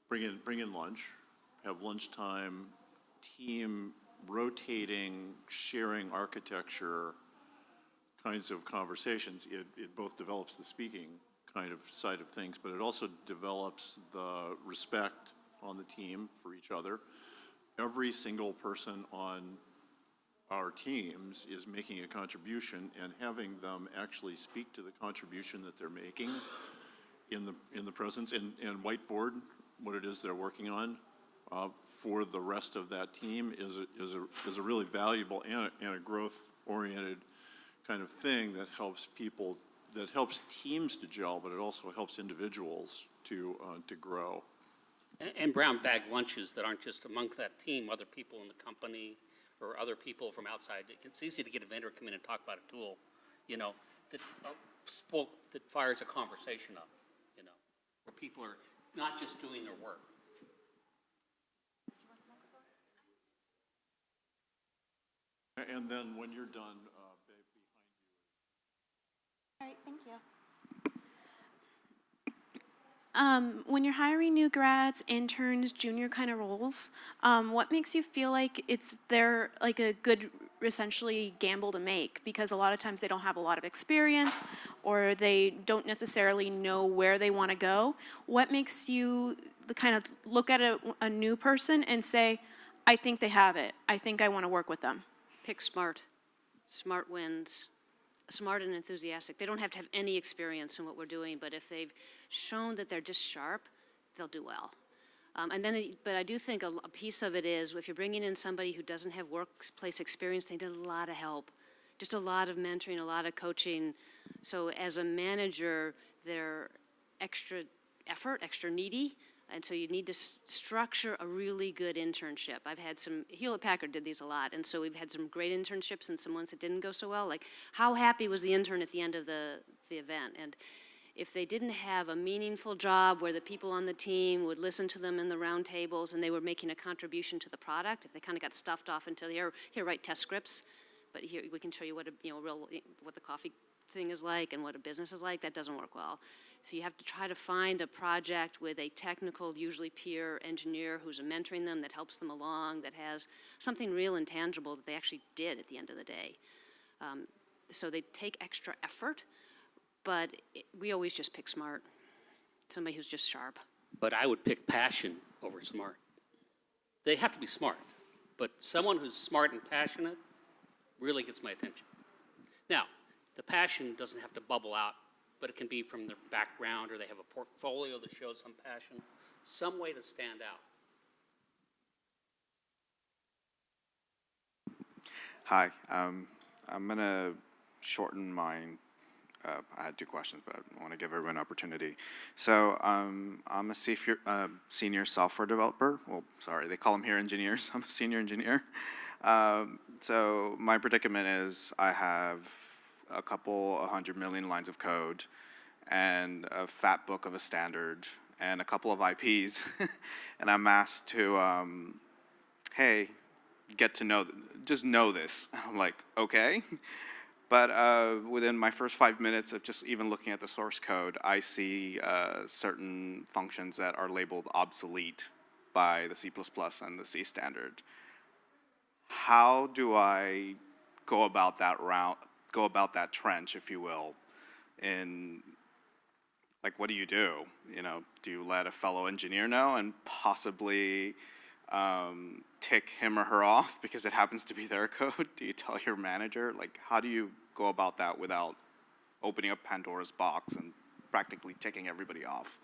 bring in lunch, have lunchtime, team rotating, sharing architecture kinds of conversations. It both develops the speaking kind of side of things, but it also develops the respect on the team for each other. Every single person on our teams is making a contribution, and having them actually speak to the contribution that they're making in the presence and whiteboard what it is they're working on for the rest of that team is a really valuable and a growth-oriented kind of thing that helps people, that helps teams to gel, but it also helps individuals to grow. And brown bag lunches that aren't just amongst that team, other people in the company or other people from outside. It's easy to get a vendor to come in and talk about a tool, you know, that that fires a conversation up, you know, where people are not just doing their work. And then when you're done, babe, behind you. All right, thank you. When you're hiring new grads, interns, junior kind of roles, what makes you feel like it's their like a good essentially gamble to make? Because a lot of times they don't have a lot of experience or they don't necessarily know where they want to go. What makes you kind of look at a new person and say, I think they have it. I think I want to work with them? Pick smart. Smart wins. Smart and enthusiastic. They don't have to have any experience in what we're doing, but if they've shown that they're just sharp, they'll do well. But I do think a piece of it is if you're bringing in somebody who doesn't have workplace experience, they need a lot of help, just a lot of mentoring, a lot of coaching. So as a manager, they're extra effort, extra needy, and so you need to structure a really good internship. I've had some, Hewlett-Packard did these a lot, and so we've had some great internships and some ones that didn't go so well. Like, how happy was the intern at the end of the event? And if they didn't have a meaningful job where the people on the team would listen to them in the round tables and they were making a contribution to the product, if they kind of got stuffed off until here, write test scripts, but here we can show you what what the coffee thing is like and what a business is like, that doesn't work well. So you have to try to find a project with a technical, usually peer engineer who's mentoring them, that helps them along, that has something real and tangible that they actually did at the end of the day. So they take extra effort, but we always just pick smart. Somebody who's just sharp. But I would pick passion over smart. They have to be smart, but someone who's smart and passionate really gets my attention. Now, the passion doesn't have to bubble out, but it can be from their background or they have a portfolio that shows some passion, some way to stand out. Hi, I'm going to shorten mine. I had two questions, but I want to give everyone an opportunity. So I'm a senior software developer. Well, sorry, they call them here engineers. I'm a senior engineer. So my predicament is I have a couple 100 million lines of code and a fat book of a standard and a couple of IPs. And I'm asked to, hey, get to know, just know this. I'm like, okay. But within my first 5 minutes of just even looking at the source code, I see certain functions that are labeled obsolete by the C++ and the C standard. How do I go about that trench, if you will, in, like, what do? You know, do you let a fellow engineer know and possibly tick him or her off because it happens to be their code? Do you tell your manager? Like, how do you go about that without opening up Pandora's box and practically ticking everybody off?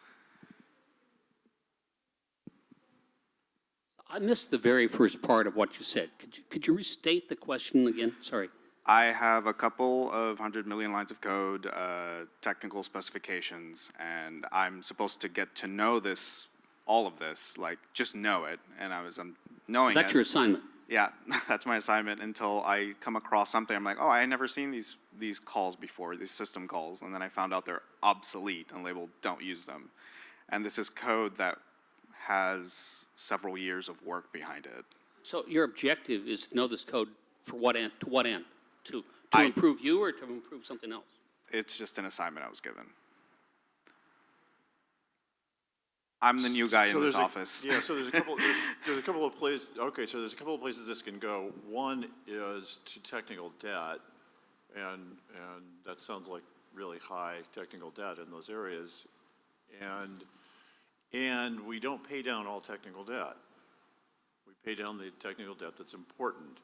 I missed the very first part of what you said. Could you restate the question again? Sorry. I have a couple of 100 million lines of code, technical specifications, and I'm supposed to get to know this, all of this, like just know it. And I'm knowing So that's your assignment. Yeah, that's my assignment until I come across something. I'm like, oh, I had never seen these calls before, these system calls, and then I found out they're obsolete and labeled don't use them. And this is code that has several years of work behind it. So your objective is to know this code for what end? To what end? To improve you or to improve something else? it's just an assignment I was given. I'm the new guy in this office. Yeah, so there's a couple, there's a couple of places, okay, so there's a couple of places this can go. One is to technical debt, and that sounds like really high technical debt in those areas. And we don't pay down all technical debt. We pay down the technical debt that's important.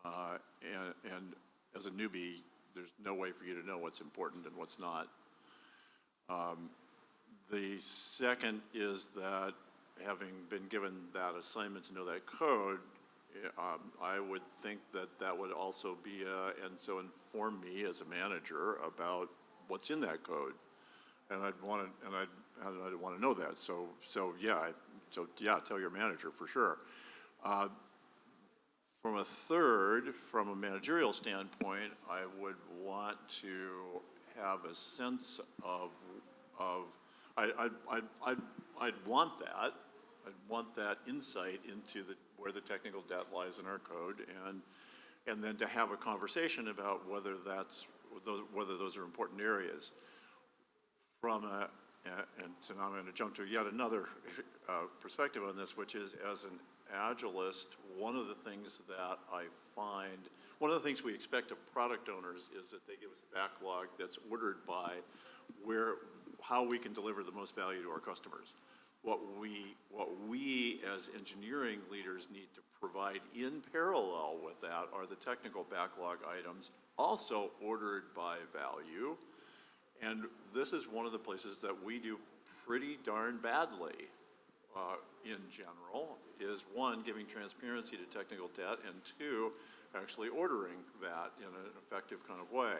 And as a newbie, there's no way for you to know what's important and what's not. The second is that having been given that assignment to know that code, I would think that that would also be, and so inform me as a manager about what's in that code. And I'd want to know that. So yeah, tell your manager for sure. From a managerial standpoint, I would want to have a sense of I'd want that. I'd want that insight into where the technical debt lies in our code, and then to have a conversation about whether those are important areas. And so now I'm going to jump to yet another perspective on this, which is, as an Agilist, one of the things we expect of product owners is that they give us a backlog that's ordered by how we can deliver the most value to our customers. What we as engineering leaders need to provide in parallel with that are the technical backlog items, also ordered by value. And this is one of the places that we do pretty darn badly in general, is one, giving transparency to technical debt, and two, actually ordering that in an effective kind of way.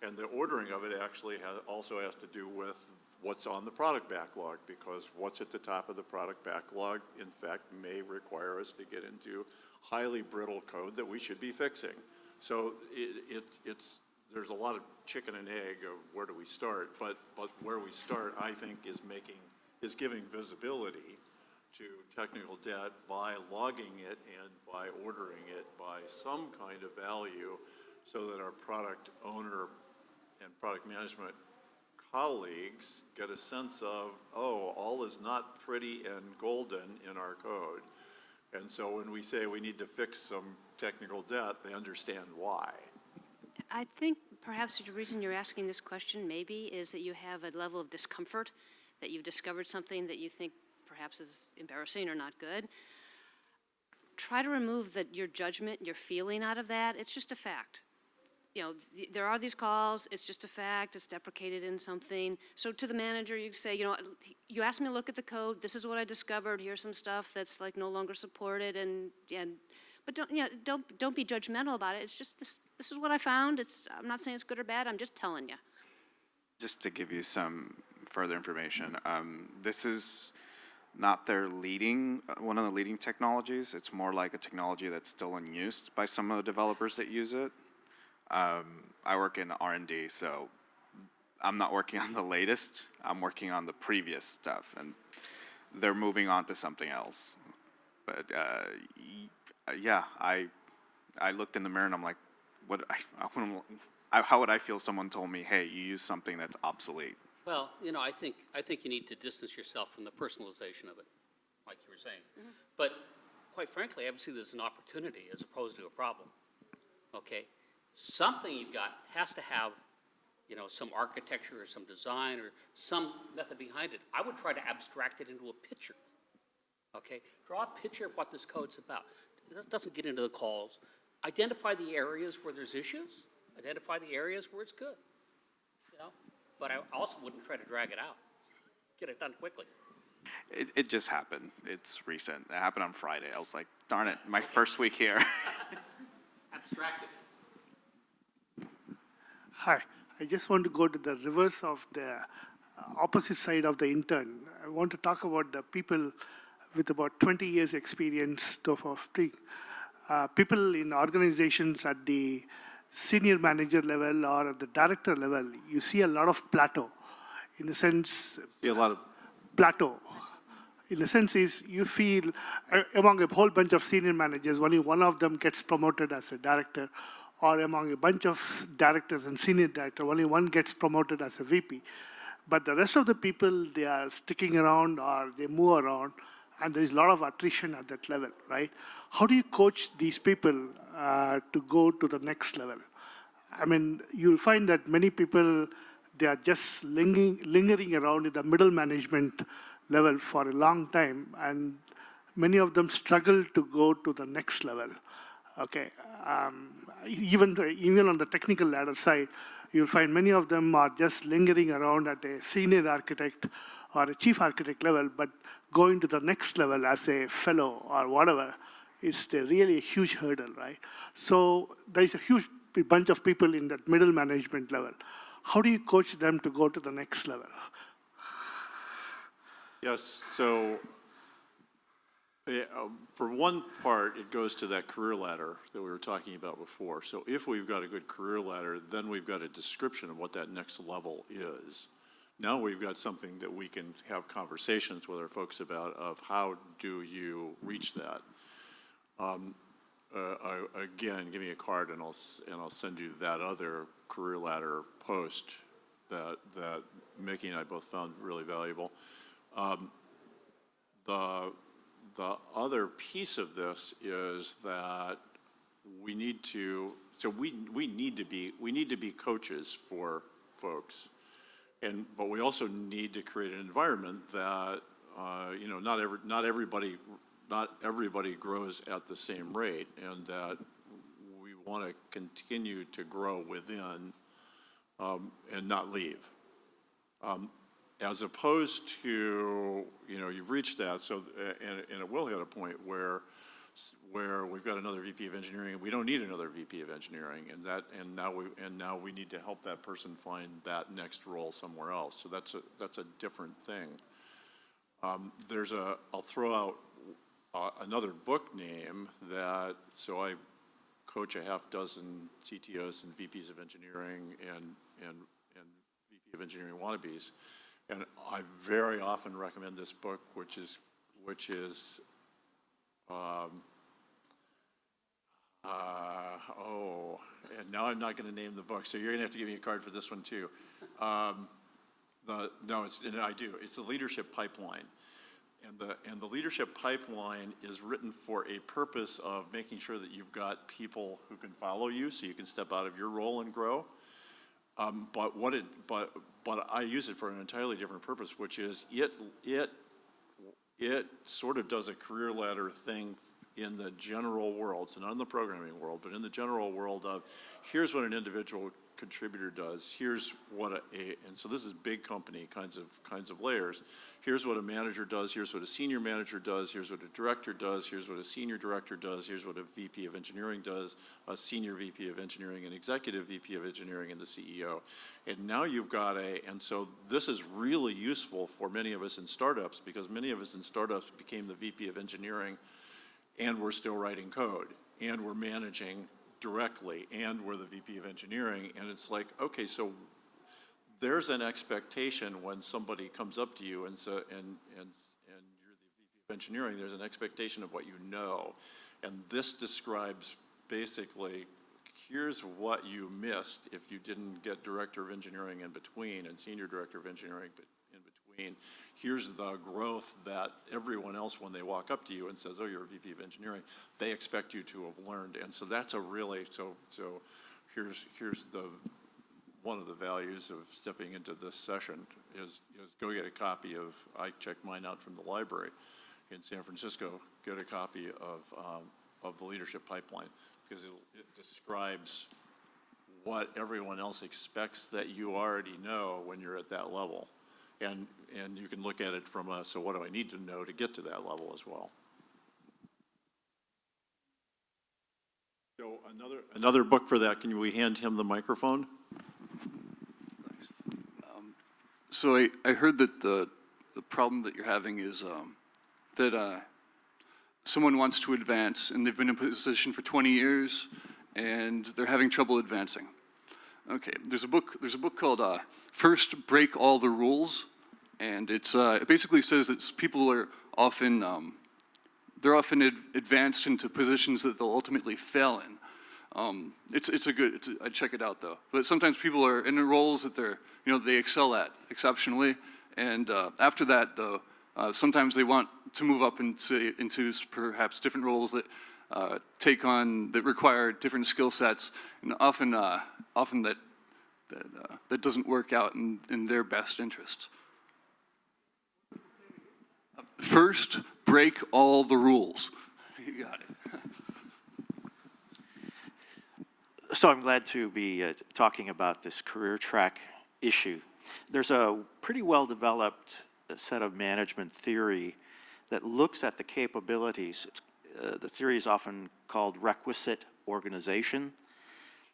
And the ordering of it actually also has to do with what's on the product backlog, because what's at the top of the product backlog, in fact, may require us to get into highly brittle code that we should be fixing. So there's a lot of chicken and egg of where do we start, but where we start, I think, is giving visibility to technical debt by logging it and by ordering it by some kind of value, so that our product owner and product management colleagues get a sense of, oh, all is not pretty and golden in our code. And so when we say we need to fix some technical debt, they understand why. I think perhaps the reason you're asking this question maybe is that you have a level of discomfort, that you've discovered something that you think perhaps is embarrassing or not good. Try to remove your judgment, your feeling out of that. It's just a fact. There are these calls, it's just a fact, it's deprecated in something. So to the manager, you say, you asked me to look at the code, this is what I discovered, here's some stuff that's like no longer supported, but don't be judgmental about it. It's just this is what I found. I'm not saying it's good or bad, I'm just telling you. Just to give you some further information, this is not one of the leading technologies. It's more like a technology that's still in use by some of the developers that use it. I work in R&D, so I'm not working on the latest. I'm working on the previous stuff, and they're moving on to something else. But yeah, I looked in the mirror and I'm like, how would I feel if someone told me, hey, you use something that's obsolete? Well, I think you need to distance yourself from the personalization of it, like you were saying. Mm-hmm. But quite frankly, I would see this as an opportunity as opposed to a problem. Okay, something you've got has to have, some architecture or some design or some method behind it. I would try to abstract it into a picture. Okay, draw a picture of what this code's about. It doesn't get into the calls. Identify the areas where there's issues. Identify the areas where it's good. But I also wouldn't try to drag it out. Get it done quickly. It just happened. It's recent. It happened on Friday. I was like, darn it, my first week here. Abstract it. Hi, I just want to go to the reverse of the opposite side of the intern. I want to talk about the people with about 20 years experience of people in organizations at the senior manager level or at the director level. You see a lot of plateau. In a sense, plateau. In a sense is you feel among a whole bunch of senior managers, only one of them gets promoted as a director, or among a bunch of directors and senior director, only one gets promoted as a VP. But the rest of the people, they are sticking around or they move around, and there is a lot of attrition at that level, right? How do you coach these people to go to the next level? I mean, you'll find that many people, they are just lingering around in the middle management level for a long time, and many of them struggle to go to the next level. Okay, even on the technical ladder side, you'll find many of them are just lingering around at a senior architect or a chief architect level, but going to the next level as a fellow or whatever, it's really a huge hurdle, right? So there's a huge bunch of people in that middle management level. How do you coach them to go to the next level? Yes, so for one part, it goes to that career ladder that we were talking about before. So if we've got a good career ladder, then we've got a description of what that next level is. Now we've got something that we can have conversations with our folks about of how do you reach that. Again, give me a card and I'll send you that other career ladder post that Mickey and I both found really valuable. The other piece of this is that we need to be coaches for folks, but we also need to create an environment that not everybody grows at the same rate, and that we want to continue to grow within and not leave. As opposed to, you've reached that, so, and it will hit a point where we've got another VP of engineering, and we don't need another VP of engineering, and now we need to help that person find that next role somewhere else. So that's a different thing. I'll throw out another book name that, so I coach a half dozen CTOs and VPs of engineering and VP of engineering wannabes. And I very often recommend this book, which is and now I'm not going to name the book, so you're going to have to give me a card for this one too. It's the Leadership Pipeline. And the Leadership Pipeline is written for a purpose of making sure that you've got people who can follow you so you can step out of your role and grow. But I use it for an entirely different purpose, which is it sort of does a career ladder thing in the general world. So not in the programming world, but in the general world of here's what an individual contributor does. Here's what and so this is big company kinds of layers. Here's what a manager does. Here's what a senior manager does. Here's what a director does. Here's what a senior director does. Here's what a VP of engineering does. A senior VP of engineering, an executive VP of engineering, and the CEO. And now you've got and so this is really useful for many of us in startups, because many of us in startups became the VP of engineering, and we're still writing code, and we're managing directly, and we're the VP of engineering, and it's like, okay, so there's an expectation when somebody comes up to you and you're the VP of engineering, there's an expectation of what you know, and this describes basically, here's what you missed if you didn't get director of engineering in between and senior director of engineering in between. Here's the growth that everyone else, when they walk up to you and says, oh, you're a VP of engineering, they expect you to have learned. And so that's a really, so here's one of the values of stepping into this session is go get a copy of, I checked mine out from the library in San Francisco, get a copy of the Leadership Pipeline, because it describes what everyone else expects that you already know when you're at that level. And you can look at it from so what do I need to know to get to that level as well. So another book for that, can we hand him the microphone? So I heard that the problem that you're having is that someone wants to advance and they've been in a position for 20 years and they're having trouble advancing. Okay, there's a book called First Break All the Rules, and it basically says that people are often advanced into positions that they'll ultimately fail in. I check it out though. But sometimes people are in roles that they excel at exceptionally, and after that though, sometimes they want to move up into perhaps different roles that that require different skill sets, and often that doesn't work out in their best interests. First, break all the rules. You got it. So I'm glad to be talking about this career track issue. There's a pretty well-developed set of management theory that looks at the capabilities. The theory is often called requisite organization,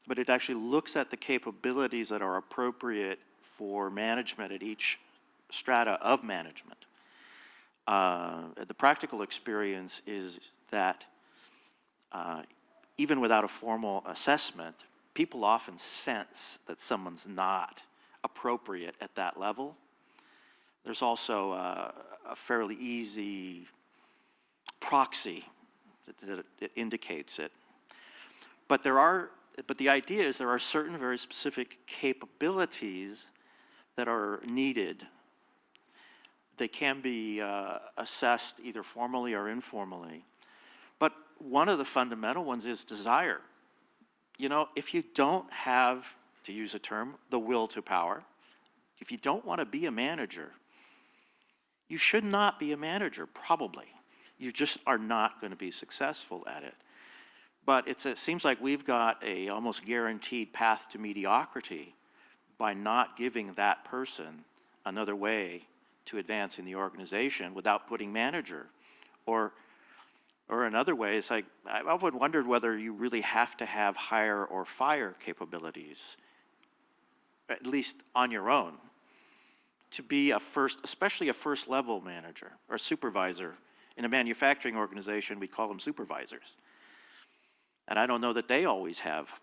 but it actually looks at the capabilities that are appropriate for management at each strata of management. The practical experience is that even without a formal assessment, people often sense that someone's not appropriate at that level. There's also a fairly easy proxy that indicates it. But the idea is there are certain very specific capabilities that are needed. They can be assessed either formally or informally. But one of the fundamental ones is desire. You know, if you don't have, to use a term, the will to power, if you don't want to be a manager, you should not be a manager, probably. You just are not going to be successful at it. But it seems like we've got a almost guaranteed path to mediocrity by not giving that person another way to advance in the organization without putting manager. Or another way, it's like, I've often wondered whether you really have to have hire or fire capabilities, at least on your own, to be especially a first level manager or supervisor. In a manufacturing organization, we call them supervisors. And I don't know that they always have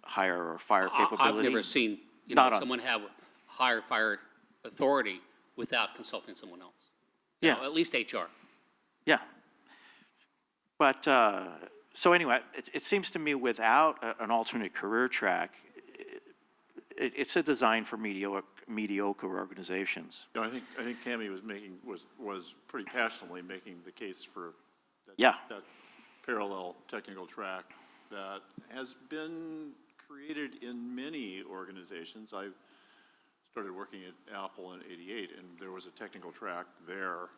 hire or fire capability. I've never seen someone have hire fire authority without consulting someone else. Yeah. At least HR. Yeah. But, so anyway, it seems to me without an alternate career track, it's a design for mediocre organizations. You know, I think Tammy was pretty passionately making the case for that parallel technical track that has been created in many organizations. I started working at Apple in '88, and there was a technical track there,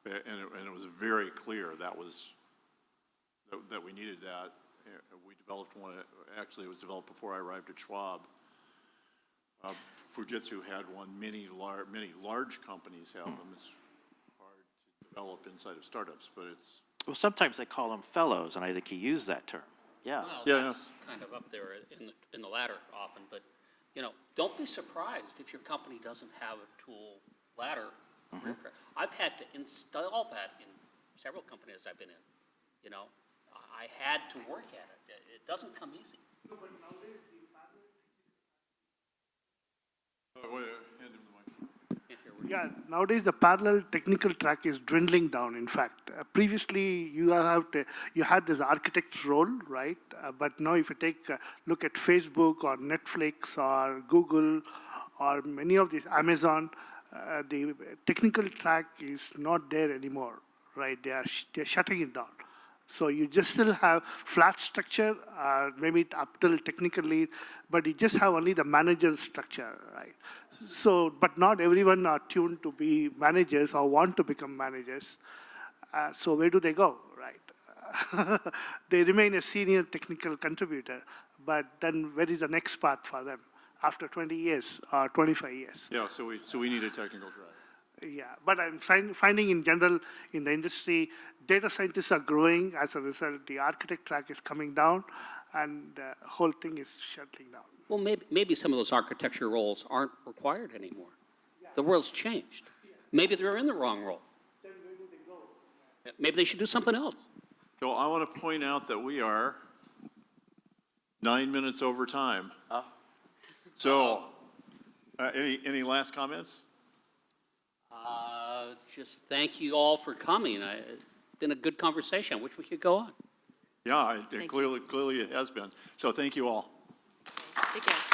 and it was very clear that we needed that. We developed one. Actually, it was developed before I arrived at Schwab. Fujitsu had one. Many large companies have them. It's hard to develop inside of startups, but it's. Well, sometimes they call them fellows, and I think he used that term. Yeah. Well, that's kind of up there in the ladder often, but don't be surprised if your company doesn't have a tool ladder. Mm-hmm. I've had to install that in several companies I've been in. I had to work at it. It doesn't come easy. No, but nowadays the Yeah, nowadays the parallel technical track is dwindling down. In fact, previously you had this architect's role, right? But now if you take a look at Facebook or Netflix or Google or many of these, Amazon, the technical track is not there anymore, right? They're shutting it down. So you just still have flat structure, maybe up till technical lead, but you just have only the manager structure, right? So, but not everyone are tuned to be managers or want to become managers. So where do they go, right? They remain a senior technical contributor, but then where is the next path for them after 20 years or 25 years? Yeah, so we need a technical track. Yeah, but I'm finding in general in the industry, data scientists are growing. As a result, the architect track is coming down, and the whole thing is shutting down. Well, maybe some of those architecture roles aren't required anymore. The world's changed. Maybe they're in the wrong role. Then where do they go? Maybe they should do something else. So I want to point out that we are 9 minutes over time. So, any last comments? Just thank you all for coming. It's been a good conversation. I wish we could go on. Yeah, Thank you. clearly it has been. So thank you all. Take care.